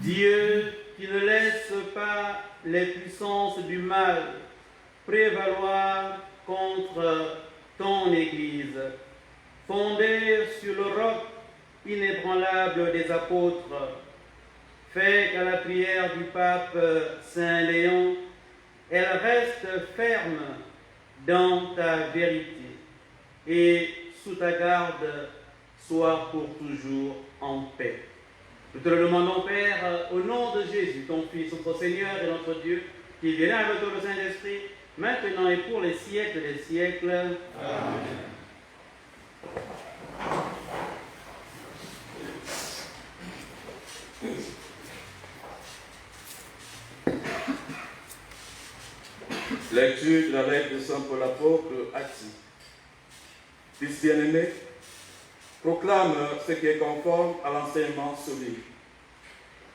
Dieu qui ne laisse pas les puissances du mal prévaloir contre ton Église, fondée sur le roc inébranlable des apôtres, fais qu'à la prière du pape Saint Léon, elle reste ferme dans ta vérité et sous ta garde soit pour toujours en paix. Nous te le demandons, Père, au nom de Jésus, ton Fils, notre Seigneur et notre Dieu, qui vient avec le Saint-Esprit, maintenant et pour les siècles des siècles. Amen. Lecture de la lettre de Saint Paul apôtre à Tite. Fils bien-aimé, proclame ce qui est conforme à l'enseignement solide.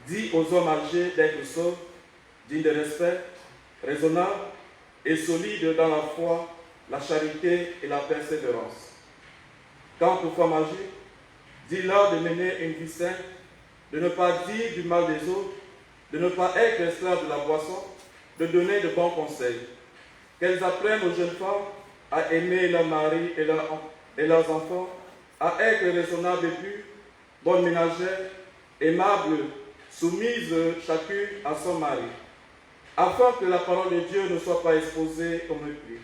Dis aux hommes âgés d'être sobres, dignes de respect, raisonnables et solides dans la foi, la charité et la persévérance. Quant aux femmes âgées, dis-leur de mener une vie sainte, de ne pas dire du mal des autres, de ne pas être esclaves de la boisson, de donner de bons conseils. Qu'elles apprennent aux jeunes femmes à aimer leurs maris et leurs enfants, à être raisonnables et pures, bonnes ménagères, aimables, soumises chacune à son mari, afin que la parole de Dieu ne soit pas exposée au mépris.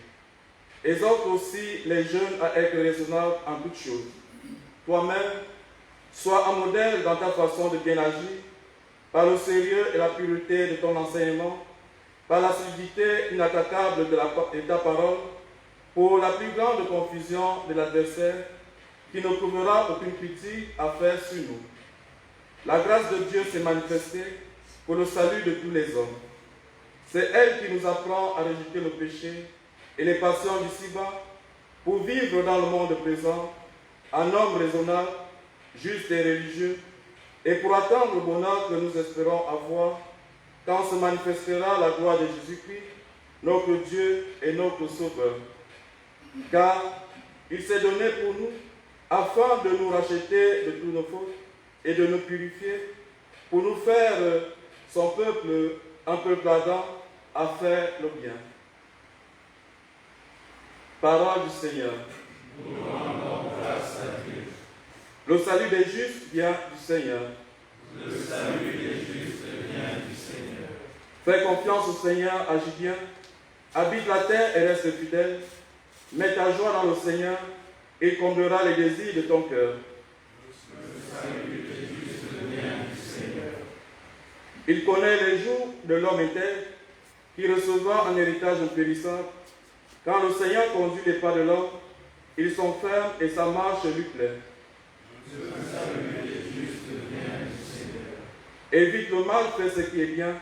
Exhorte aussi les jeunes à être raisonnables en toutes choses. Toi-même, sois un modèle dans ta façon de bien agir, par le sérieux et la pureté de ton enseignement, par la solidité inattaquable de ta parole, pour la plus grande confusion de l'adversaire, qui ne trouvera aucune critique à faire sur nous. La grâce de Dieu s'est manifestée pour le salut de tous les hommes. C'est elle qui nous apprend à rejeter le péché et les passions d'ici-bas, pour vivre dans le monde présent, un homme raisonnable, juste et religieux, et pour attendre le bonheur que nous espérons avoir quand se manifestera la gloire de Jésus-Christ, notre Dieu et notre Sauveur. Car il s'est donné pour nous, afin de nous racheter de toutes nos fautes et de nous purifier, pour nous faire son peuple, un peuple ardent, à faire le bien. Parole du Seigneur. Nous rendons grâce à Dieu. Le salut des justes vient du Seigneur. Le salut des justes vient du Seigneur. Fais confiance au Seigneur, agis bien. Habite la terre et reste fidèle. Mets ta joie dans le Seigneur, et il comblera les désirs de ton cœur. Le salut des justes vient du Seigneur. Il connaît les jours de l'homme intègre, qui recevra un héritage impérissable. Quand le Seigneur conduit les pas de l'homme, ils sont fermes et sa marche lui plaît. Le salut des justes vient du Seigneur. Évite le mal, fais ce qui est bien,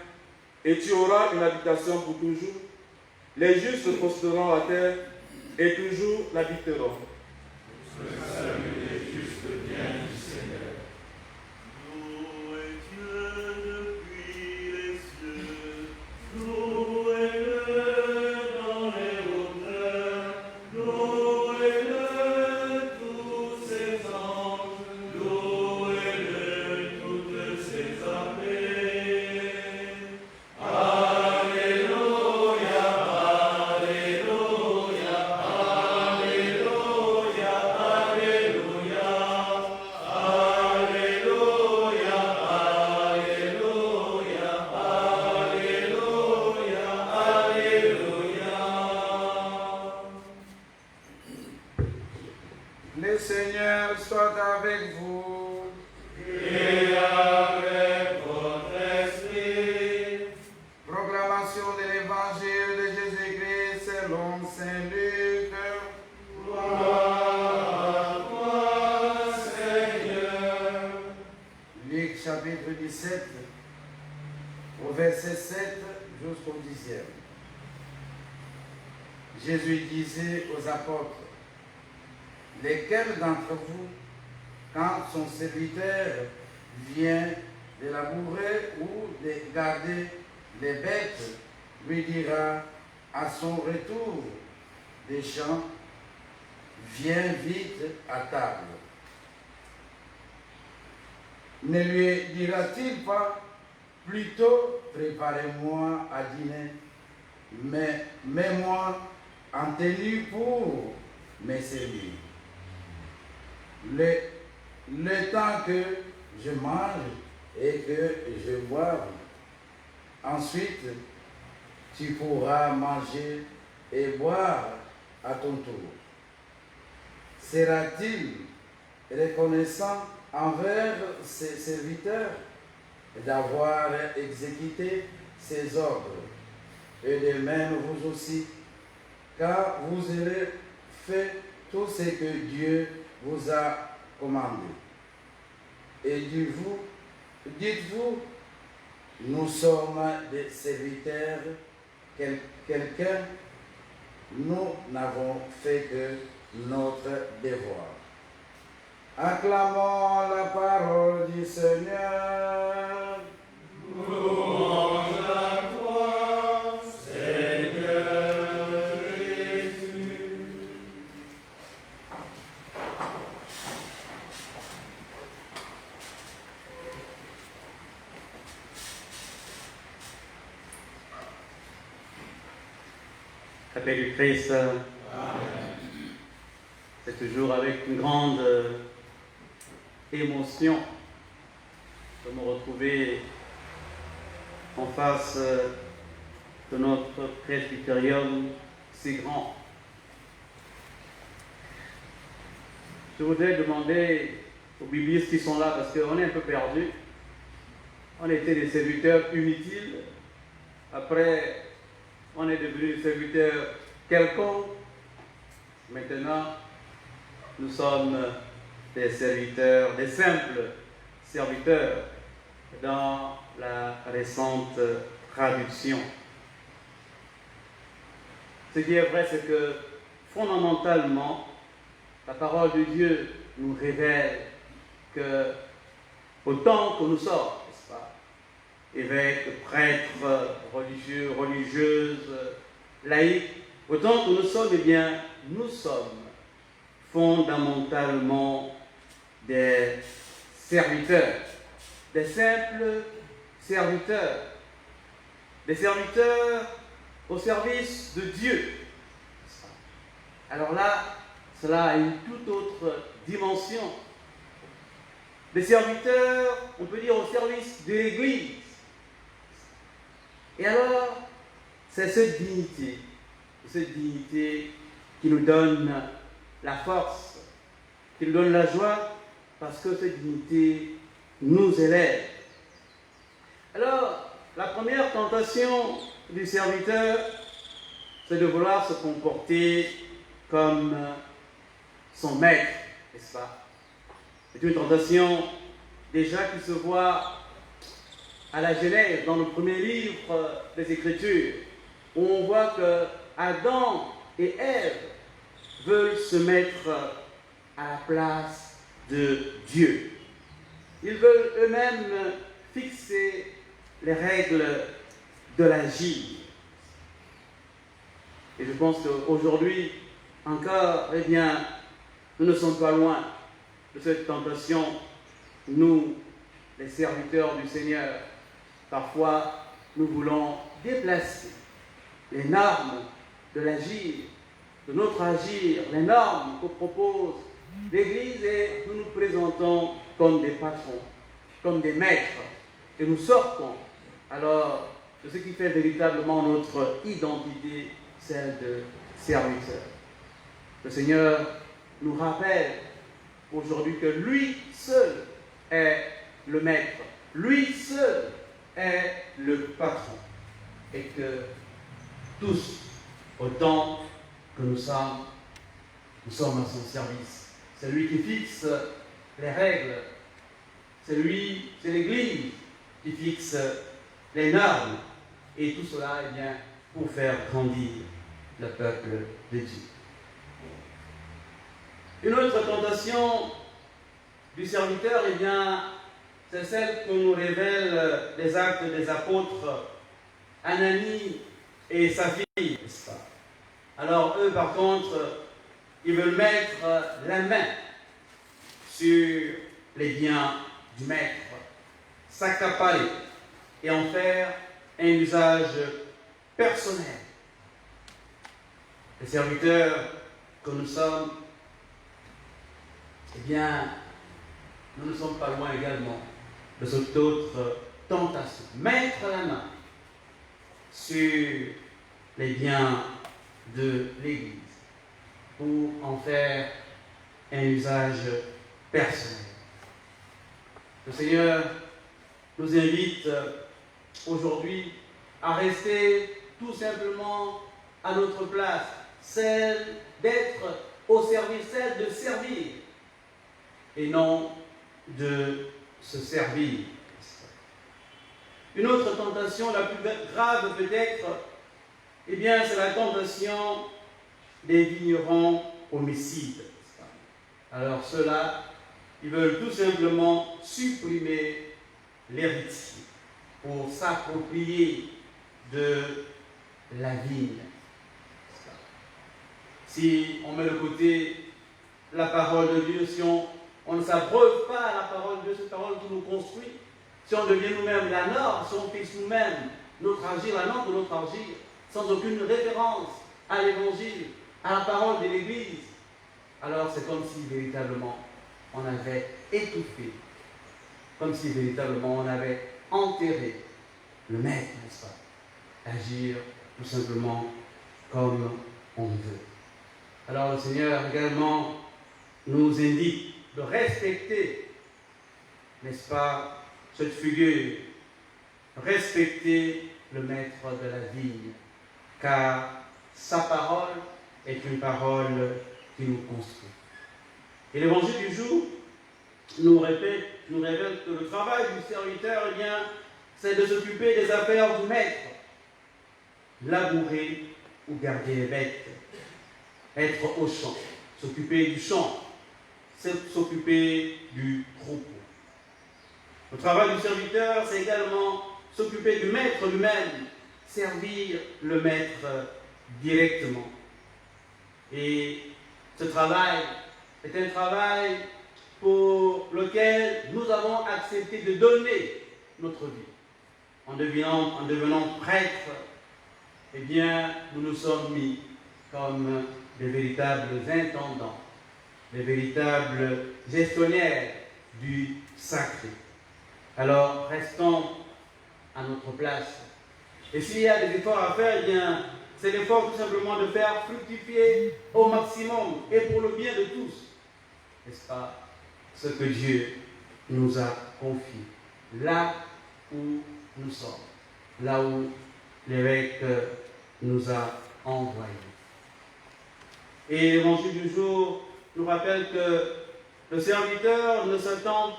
et tu auras une habitation pour toujours. Les justes posteront la terre, et toujours l'habiteront. Le salut des justes vient du Seigneur. Louez Dieu depuis les cieux, louez-le dans les hauteurs, louez-le tous ses anges, louez-le toutes ses armées. Alléluia, Alléluia, Alléluia, Alléluia, Alléluia, Alléluia, Alléluia, Alléluia. Le Seigneur soit avec vous. Et avec votre esprit. Proclamation de l'évangile de Jésus-Christ selon Saint Luc. Gloire à toi, Seigneur. Luc chapitre 17, au verset 7 jusqu'au 10e. Jésus disait aux apôtres, lesquels d'entre vous, quand son serviteur vient de labourer ou de garder les bêtes, lui dira à son retour des champs, viens vite à table. Ne lui dira-t-il pas, Plutôt, préparez-moi à dîner, mais mets-moi en tenue pour me servir. Le temps que je mange et que je boive. Ensuite, tu pourras manger et boire à ton tour. Sera-t-il reconnaissant envers ses serviteurs d'avoir exécuté ses ordres? Et de même vous aussi, car vous aurez fait tout ce que Dieu vous a commandé. Et dites-vous, nous sommes des serviteurs, quelqu'un, nous n'avons fait que notre devoir. Acclamons la parole du Seigneur. Louange à toi, Seigneur Jésus. La paix du Christ, c'est toujours avec une grande émotion de me retrouver en face de notre presbytérium si grand. Je voudrais demander aux biblistes qui sont là, parce qu'on est un peu perdus. On était des serviteurs inutiles. Après, on est devenus des serviteurs quelconques. Maintenant, nous sommes des serviteurs, des simples serviteurs dans la récente traduction. Ce qui est vrai, c'est que fondamentalement, la parole de Dieu nous révèle que autant que nous sommes, n'est-ce pas, évêques, prêtres, religieux, religieuses, laïcs, autant que nous sommes, eh bien, nous sommes fondamentalement des serviteurs, des simples serviteurs, des serviteurs au service de Dieu. Alors là, cela a une toute autre dimension. Des serviteurs, on peut dire, au service de l'Église. Et alors, c'est cette dignité qui nous donne la force, qui nous donne la joie, parce que cette dignité nous élève. Alors, la première tentation du serviteur, c'est de vouloir se comporter comme son maître, n'est-ce pas? C'est une tentation déjà qui se voit à la Genèse, dans le premier livre des Écritures, où on voit que Adam et Ève veulent se mettre à la place de Dieu. Ils veulent eux-mêmes fixer les règles de l'agir. Et je pense qu'aujourd'hui, encore, eh bien, nous ne sommes pas loin de cette tentation, nous, les serviteurs du Seigneur. Parfois, nous voulons déplacer les normes de l'agir, de notre agir, les normes que propose l'Église, et nous nous présentons comme des patrons, comme des maîtres, et nous sortons alors de ce qui fait véritablement notre identité, celle de serviteur. Le Seigneur nous rappelle aujourd'hui que lui seul est le maître, lui seul est le patron, et que tous, autant que nous sommes à son service. C'est lui qui fixe les règles, c'est l'Église qui fixe les normes, et tout cela est bien pour faire grandir le peuple de Dieu. Une autre tentation du serviteur, eh bien, c'est celle que nous révèlent les Actes des Apôtres, Ananie et sa fille, n'est-ce pas? Alors eux, par contre, ils veulent mettre la main sur les biens du maître, s'accaparer et en faire un usage personnel. Les serviteurs que nous sommes, eh bien, nous ne sommes pas loin également de cette autre tentation. Mettre la main sur les biens de l'Église pour en faire un usage personnel. Le Seigneur nous invite aujourd'hui à rester tout simplement à notre place, celle d'être au service, celle de servir et non de se servir. Une autre tentation, la plus grave peut-être, eh bien, c'est la tentation des vignerons homicides. Alors ceux-là, ils veulent tout simplement supprimer l'héritier pour s'approprier de la vigne. Si on met de côté la parole de Dieu, si on ne s'abreuve pas à la parole de Dieu, cette parole qui nous construit, si on devient nous-mêmes la norme, si on fixe nous-mêmes notre agir, la norme de notre agir, sans aucune référence à l'évangile, à la parole de l'Église, alors c'est comme si véritablement on avait étouffé, comme si véritablement on avait enterré le maître, n'est-ce pas? Agir tout simplement comme on veut. Alors le Seigneur également nous indique de respecter, n'est-ce pas, cette figure, respecter le maître de la vigne, car sa parole est une parole qui nous construit. Et l'évangile du jour nous révèle que le travail du serviteur, eh bien, c'est de s'occuper des affaires du maître, labourer ou garder les bêtes, être au champ, s'occuper du champ, s'occuper du troupeau. Le travail du serviteur, c'est également s'occuper du maître lui-même, servir le maître directement. Et ce travail est un travail pour lequel nous avons accepté de donner notre vie. En devenant prêtres, eh bien, nous nous sommes mis comme des véritables intendants, des véritables gestionnaires du sacré. Alors, restons à notre place. Et s'il y a des efforts à faire, eh bien, c'est l'effort tout simplement de faire fructifier au maximum et pour le bien de tous, n'est-ce pas, ce que Dieu nous a confié, là où nous sommes, là où l'évêque nous a envoyés. Et l'évangile du jour nous rappelle que le serviteur ne s'attend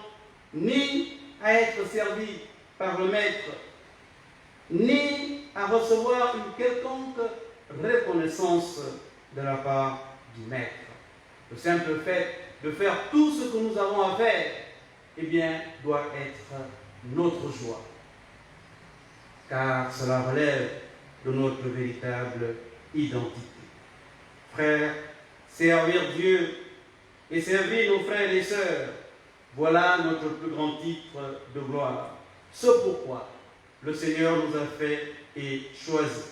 ni à être servi par le maître, ni à recevoir une quelconque reconnaissance de la part du maître. Le simple fait de faire tout ce que nous avons à faire, eh bien, doit être notre joie, car cela relève de notre véritable identité. Frères, servir Dieu et servir nos frères et sœurs, voilà notre plus grand titre de gloire. Ce pourquoi le Seigneur nous a fait et choisi.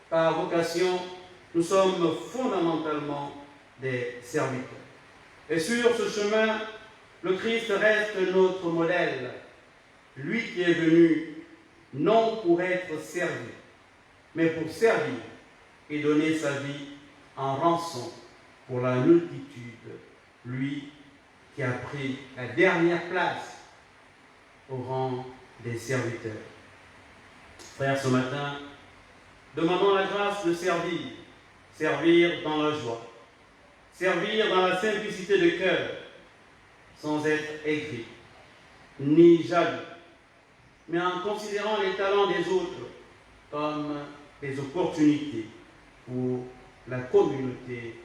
Par vocation, nous sommes fondamentalement des serviteurs. Et sur ce chemin, le Christ reste notre modèle. Lui qui est venu non pour être servi, mais pour servir et donner sa vie en rançon pour la multitude. Lui qui a pris la dernière place au rang des serviteurs. Frères, ce matin, demandons la grâce de servir, servir dans la joie, servir dans la simplicité de cœur, sans être aigri, ni jaloux, mais en considérant les talents des autres comme des opportunités pour la communauté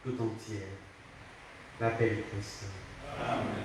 tout entière. La paix du Christ. Amen.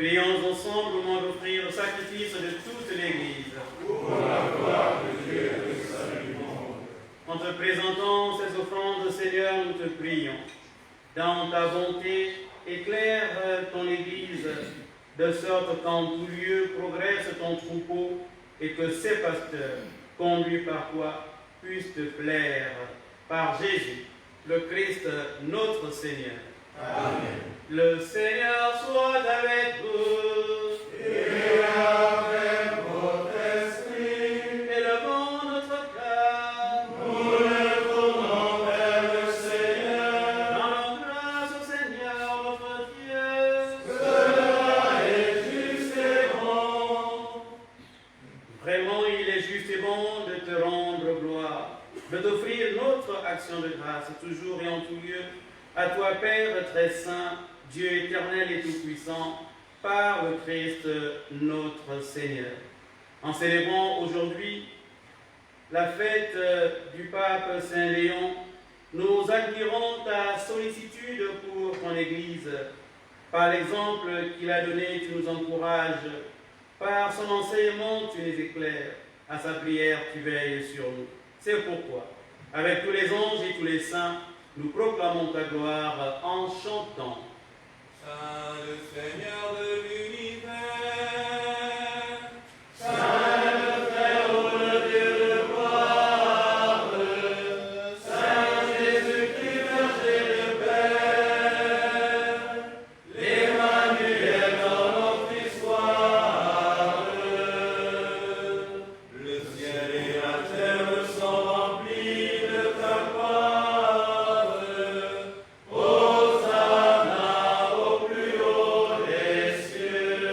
Prions ensemble au moment d'offrir le sacrifice de toute l'Église. Pour la gloire de Dieu et le salut du monde. En te présentant ces offrandes, Seigneur, nous te prions. Dans ta bonté, éclaire ton Église, de sorte qu'en tout lieu progresse ton troupeau et que ses pasteurs, conduits par toi, puissent te plaire. Par Jésus, le Christ, notre Seigneur. Amen. Le Seigneur soit avec vous. Et avec votre esprit, Élevons notre cœur. nous le tournons vers le Seigneur. Rendons grâce au Seigneur notre Dieu. Cela est juste et bon. Vraiment, il est juste et bon de te rendre gloire, de t'offrir notre action de grâce, toujours et en tout lieu, à toi, Père très saint, Dieu éternel et tout-puissant, par le Christ notre Seigneur. En célébrant aujourd'hui la fête du pape Saint Léon, nous admirons ta sollicitude pour ton Église. Par l'exemple qu'il a donné, tu nous encourages. Par son enseignement, tu nous éclaires. À sa prière, tu veilles sur nous. C'est pourquoi, avec tous les anges et tous les saints, nous proclamons ta gloire en chantant. Saint le Seigneur de l'univers, Saint le Très-Haut, le Dieu de gloire, Saint Jésus-Christ, berger de Père, l'Emmanuel dans notre histoire. le ciel Et la terre sont remplis de ta gloire. Hosanna au plus haut des cieux.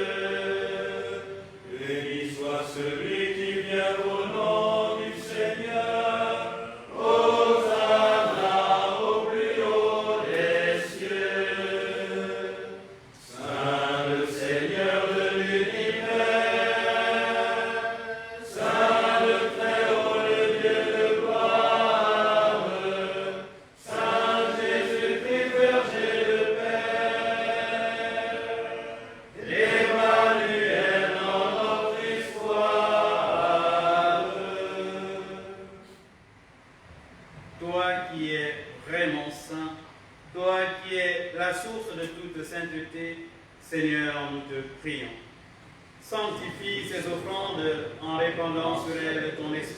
Béni soit celui qui vient au nom du Seigneur. Hosanna au plus haut des cieux. Saint le Seigneur de l'univers, Saint le Très-Haut, le Dieu de gloire, Saint Jésus-Christ, berger de Père, Emmanuel dans notre histoire. Toi qui es vraiment saint, toi qui es la source de toute sainteté, Seigneur, nous te prions. Sanctifie ces offrandes en répandant sur elles ton esprit